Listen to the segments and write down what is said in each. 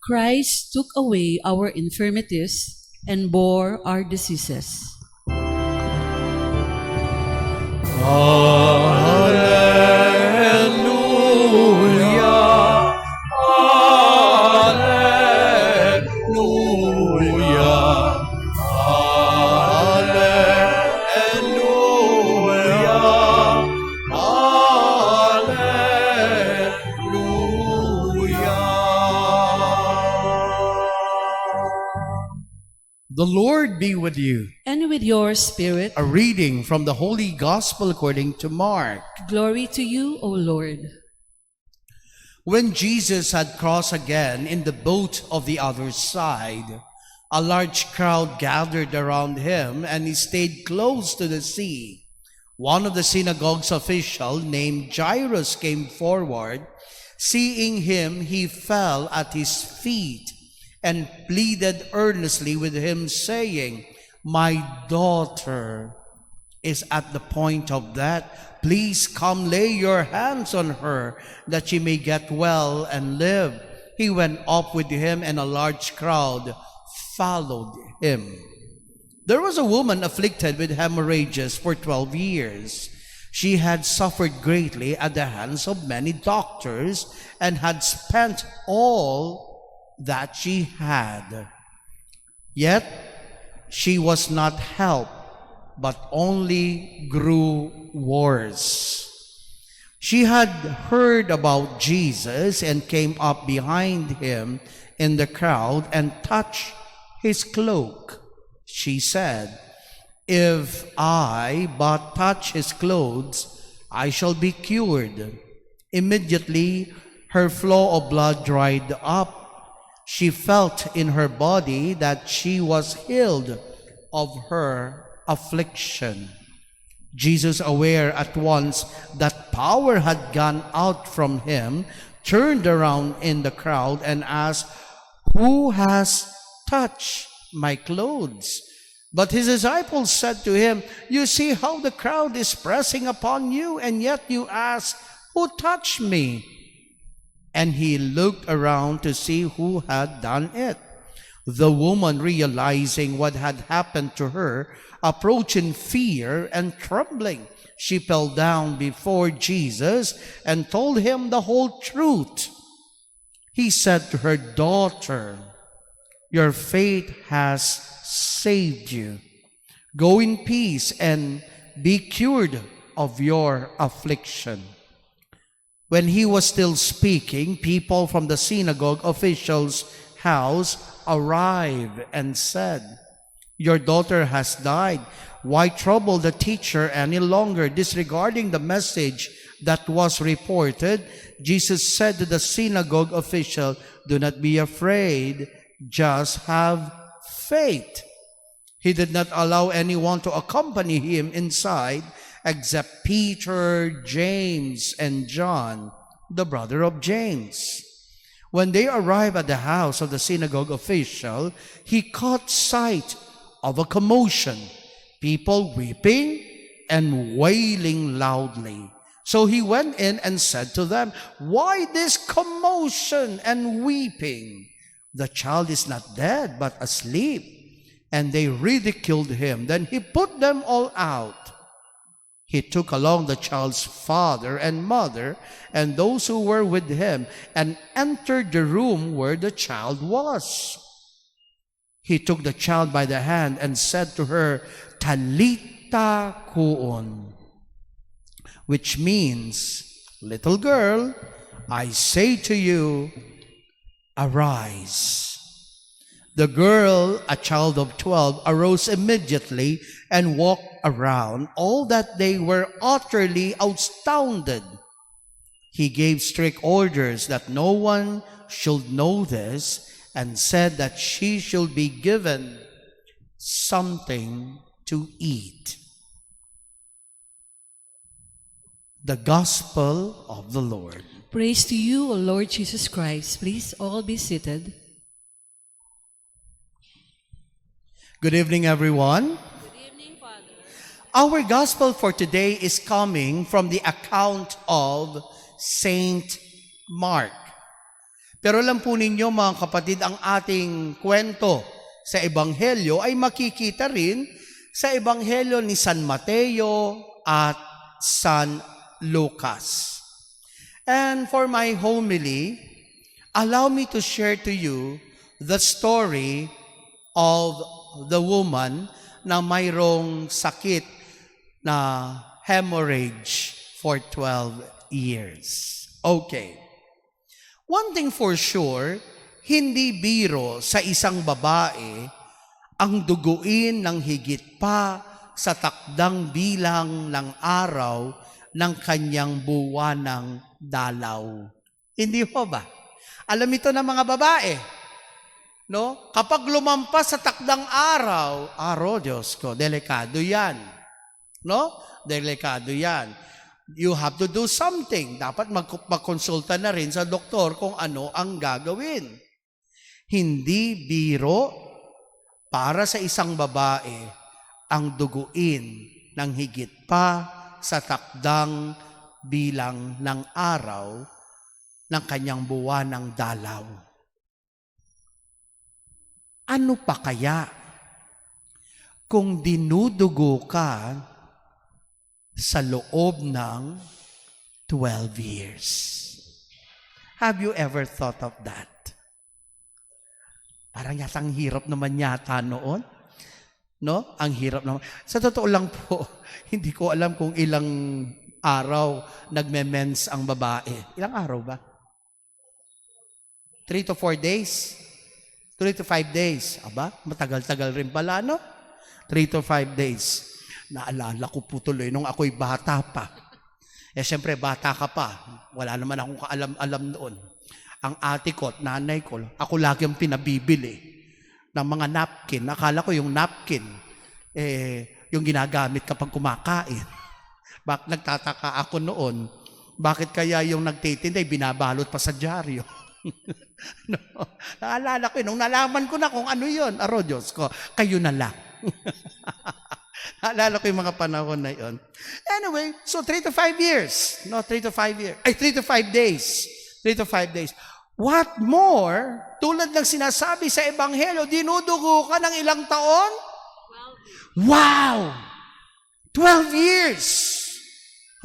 Christ took away our infirmities and bore our diseases. Hallelujah, hallelujah, hallelujah, hallelujah. The Lord be with you. And with your spirit, A reading from the Holy Gospel according to Mark. glory to you, O Lord. When Jesus had crossed again in the boat of the other side, a large crowd gathered around him, and he stayed close to the sea. One of the synagogue's officials, named Jairus, came forward. Seeing him, he fell at his feet and pleaded earnestly with him, saying, "My daughter is at the point of death. Please come lay your hands on her, that she may get well and live." He went up with him, and a large crowd followed him. There was a woman afflicted with hemorrhages for 12 years. She had suffered greatly at the hands of many doctors and had spent all that she had. Yet she was not helped, but only grew worse. She had heard about Jesus and came up behind him in the crowd and touched his cloak. She said, "If I but touch his clothes, I shall be cured." Immediately, her flow of blood dried up. She felt in her body that she was healed of her affliction. Jesus, aware at once that power had gone out from him, turned around in the crowd and asked, "Who has touched my clothes?" But his disciples said to him, "You see how the crowd is pressing upon you, and yet you ask, 'Who touched me?'" And he looked around to see who had done it. The woman, realizing what had happened to her, approached in fear and trembling. She fell down before Jesus and told him the whole truth. He said to her, "Daughter, your faith has saved you. Go in peace and be cured of your affliction." When he was still speaking, people from the synagogue official's house arrived and said, "Your daughter has died. Why trouble the teacher any longer?" Disregarding the message that was reported, Jesus said to the synagogue official, "Do not be afraid, just have faith." He did not allow anyone to accompany him inside except Peter, James, and John, the brother of James. When they arrived at the house of the synagogue official, he caught sight of a commotion, people weeping and wailing loudly. So he went in and said to them, "Why this commotion and weeping? The child is not dead, but asleep." And they ridiculed him. Then he put them all out. He took along the child's father and mother and those who were with him and entered the room where the child was. He took the child by the hand and said to her, "Talita koon," which means, "Little girl, I say to you, arise." The girl, a child of 12, arose immediately and walked around. All that they were utterly astounded. He gave strict orders that no one should know this, and said that she should be given something to eat. The Gospel of the Lord. Praise to you, O Lord Jesus Christ. Please all be seated. Good evening, everyone. Good evening, Father. Our Gospel for today is coming from the account of Saint Mark. Pero alam po ninyo mga kapatid, ang ating kwento sa Ebanghelyo ay makikita rin sa Ebanghelyo ni San Mateo at San Lucas. And for my homily, allow me to share to you the story of the woman na mayroong sakit na hemorrhage for 12 years. Okay. One thing for sure, hindi biro sa isang babae ang duguin ng higit pa sa takdang bilang ng araw ng kanyang buwanang dalaw. Hindi po ba? Alam ito ng mga babae. No? Kapag lumampas sa takdang araw, Diyos ko, delikado yan. No? Delikado yan. You have to do something. Dapat magkonsulta na rin sa doktor kung ano ang gagawin. Hindi biro para sa isang babae ang duguin ng higit pa sa takdang bilang ng araw ng kanyang buwanang dalaw. Ano pa kaya kung dinudugo ka sa loob ng 12 years? Have you ever thought of that? Parang yatang hirap naman yata noon. No? Ang hirap naman. Sa totoo lang po, hindi ko alam kung ilang araw nagme-mens ang babae. Ilang araw ba? 3 to 4 days? 3 to 5 days. Aba, matagal-tagal rin pala, no? 3 to 5 days. Naalala ko po tuloy nung ako'y bata pa. Siyempre, bata ka pa. Wala naman akong kaalam-alam noon. Ang ate ko at nanay ko, ako lagi ang pinabibili ng mga napkin. Akala ko yung napkin, yung ginagamit kapag kumakain. Nagtataka ako noon, bakit kaya yung nagtitinday, binabalot pa sa dyaryo? No. Naalala ko, nung nalaman ko na kung ano yun, Diyos ko, kayo na lang. Naalala ko yung mga panahon na yun. Anyway, so 3 to 5 years. No, 3 to 5 years. 3 to 5 days. 3 to 5 days. What more, tulad ng sinasabi sa Ebanghelyo, dinudugo ka ng ilang taon? 12 years. Wow! 12 years!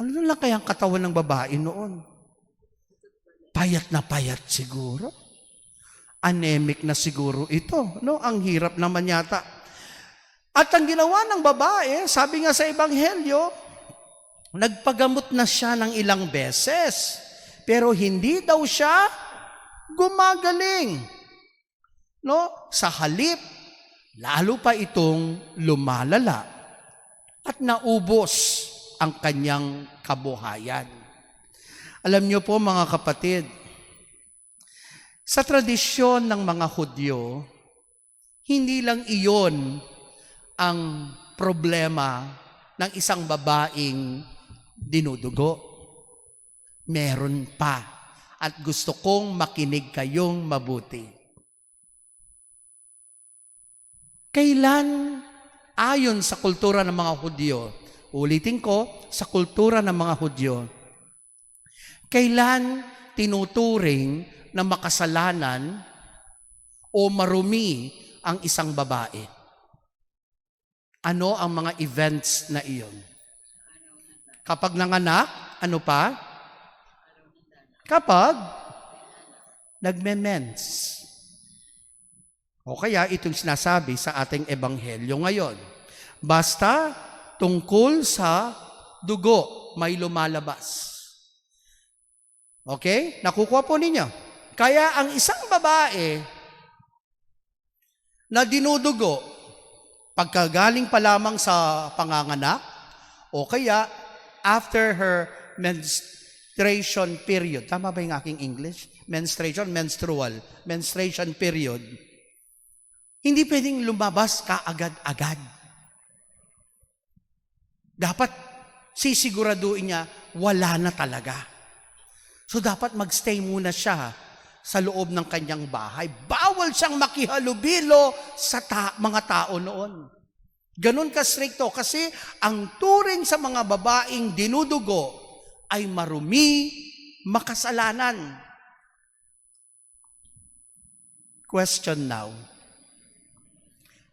Ano lang kaya ang katawan ng babae noon? Payat na payat siguro. Anemic na siguro ito. No? Ang hirap naman yata. At ang ginawa ng babae, sabi nga sa Ebanghelyo, nagpagamot na siya ng ilang beses. Pero hindi daw siya gumagaling. No? Sa halip, lalo pa itong lumalala at naubos ang kanyang kabuhayan. Alam niyo po mga kapatid, sa tradisyon ng mga Hudyo, hindi lang iyon ang problema ng isang babaeng dinudugo. Meron pa. At gusto kong makinig kayong mabuti. Kailan, ayon sa kultura ng mga Hudyo, ulitin ko, sa kultura ng mga Hudyo, kailan tinuturing na makasalanan o marumi ang isang babae? Ano ang mga events na iyon? Kapag nanganak, ano pa? Kapag nagme-mens. O kaya itong sinasabi sa ating Ebanghelyo ngayon. Basta tungkol sa dugo, may lumalabas. Okay? Nakukuha po ninyo. Kaya ang isang babae na dinudugo, pagkagaling pa lamang sa panganganak, o kaya after her menstruation period. Tama ba yung aking English? Menstruation period. Hindi pwedeng lumabas kaagad-agad. Dapat sisiguraduhin niya, wala na talaga. So dapat magstay muna siya sa loob ng kanyang bahay. Bawal siyang makihalubilo sa mga tao noon. Ganun ka-stricto kasi ang turing sa mga babaeng dinudugo ay marumi, makasalanan. Question now.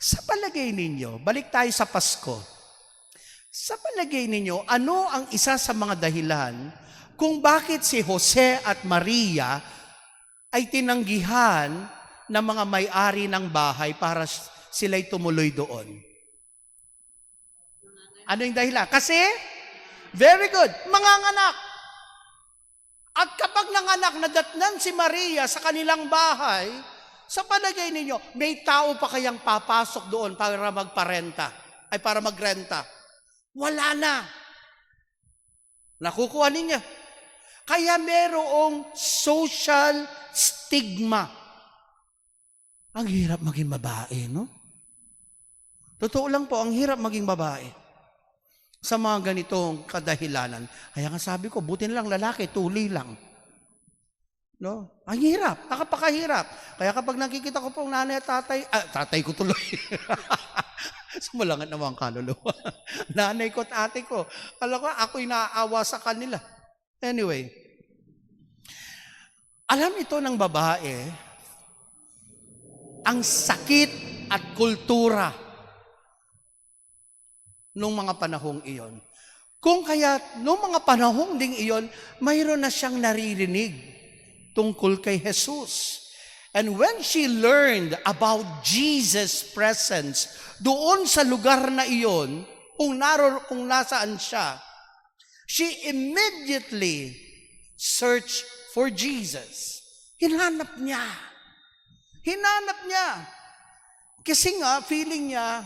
Sa palagay ninyo, balik tayo sa Pasko. Sa palagay ninyo, ano ang isa sa mga dahilan kung bakit si Jose at Maria ay tinanggihan ng mga may-ari ng bahay para sila'y tumuloy doon? Ano yung dahilan? Kasi, very good, manganganak. At kapag nanganak, nadatnan si Maria sa kanilang bahay, sa palagay ninyo, may tao pa kayang papasok doon para para magrenta? Wala na. Nakukuha ninyo. Kaya merong social stigma. Ang hirap maging babae, no? Totoo lang po, ang hirap maging babae. Sa mga ganitong kadahilanan. Kaya nga sabi ko, buti na lang lalaki, tuli lang. No? Ang hirap, nakapakahirap. Kaya kapag nakikita ko pong nanay at tatay ko tuloy. Sumalangat naman ang kaluluwa. Nanay ko at ate ko. Alam ko, ako'y naaawa sa kanila. Anyway, alam ito ng babae, ang sakit at kultura nung mga panahong iyon. Kung kaya nung mga panahong ding iyon, mayroon na siyang naririnig tungkol kay Jesus. And when she learned about Jesus' presence doon sa lugar na iyon, kung nasaan siya, she immediately searched for Jesus. Hinanap niya. Kasi nga, feeling niya,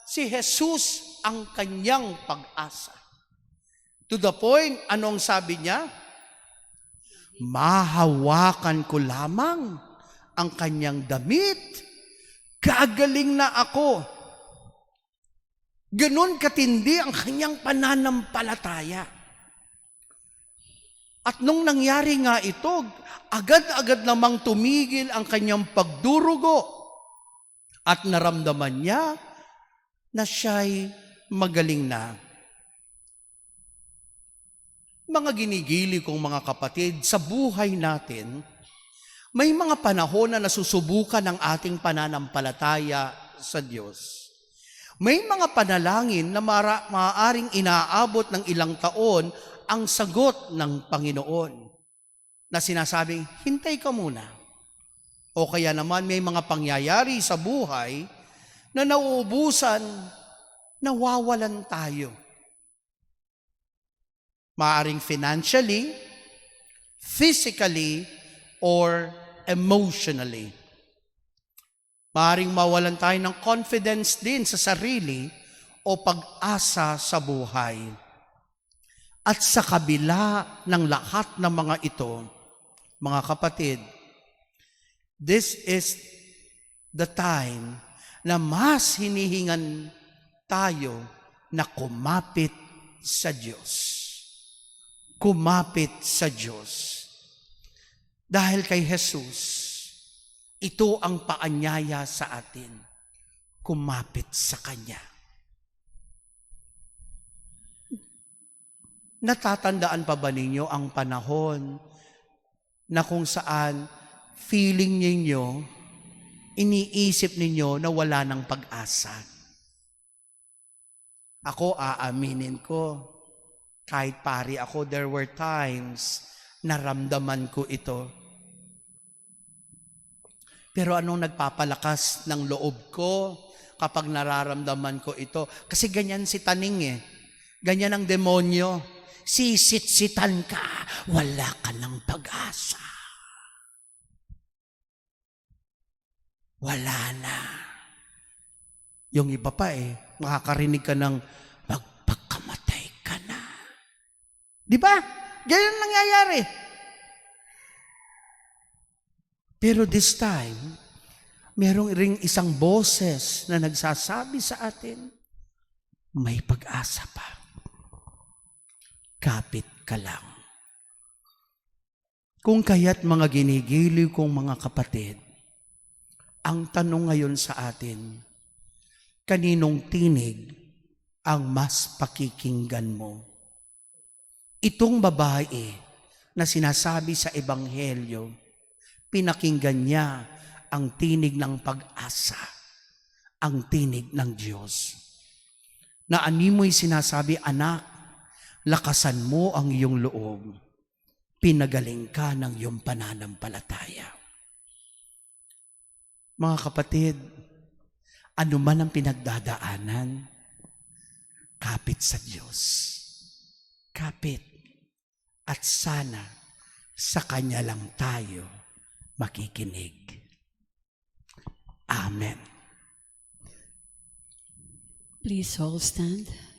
si Jesus ang kanyang pag-asa. To the point, anong sabi niya? Mahawakan ko lamang ang kanyang damit. Gagaling na ako. Ganon katindi ang kanyang pananampalataya. At nung nangyari nga ito, agad-agad namang tumigil ang kanyang pagdurugo. At naramdaman niya na siya'y magaling na. Mga ginigili kong mga kapatid, sa buhay natin, may mga panahon na nasusubukan ang ating pananampalataya sa Diyos. May mga panalangin na maaaring inaabot ng ilang taon ang sagot ng Panginoon na sinasabing, hintay ka muna. O kaya naman may mga pangyayari sa buhay na nauubusan, nawawalan tayo. Maaring financially, physically, or emotionally. Maaring mawalan tayo ng confidence din sa sarili o pag-asa sa buhay. At sa kabila ng lahat ng mga ito, mga kapatid, this is the time na mas hinihingan tayo na kumapit sa Diyos. Kumapit sa Diyos. Dahil kay Jesus, ito ang paanyaya sa atin. Kumapit sa Kanya. Natatandaan pa ba ninyo ang panahon na kung saan feeling ninyo, iniisip ninyo na wala ng pag-asa? Ako, aaminin ko, kahit pari ako, there were times naramdaman ko ito. Pero anong nagpapalakas ng loob ko kapag nararamdaman ko ito? Kasi ganyan si Taning eh. Ganyan ang demonyo. Sisitsitan ka, wala ka ng pag-asa. Wala na. Yung iba pa makakarinig ka ng magpakamatay ka na. Di ba? Ganyan nangyayari. Pero this time, merong ring isang boses na nagsasabi sa atin, may pag-asa pa. Kapit ka lang. Kung kaya't mga ginigiliw kong mga kapatid, ang tanong ngayon sa atin, kaninong tinig ang mas pakikinggan mo? Itong babae na sinasabi sa Ebanghelyo, pinakinggan niya ang tinig ng pag-asa, ang tinig ng Diyos. Na animoy sinasabi, anak, lakasan mo ang iyong loob. Pinagaling ka ng iyong pananampalataya. Mga kapatid, ano man ang pinagdadaanan, kapit sa Diyos. Kapit. At sana sa Kanya lang tayo makikinig. Amen. Please all stand.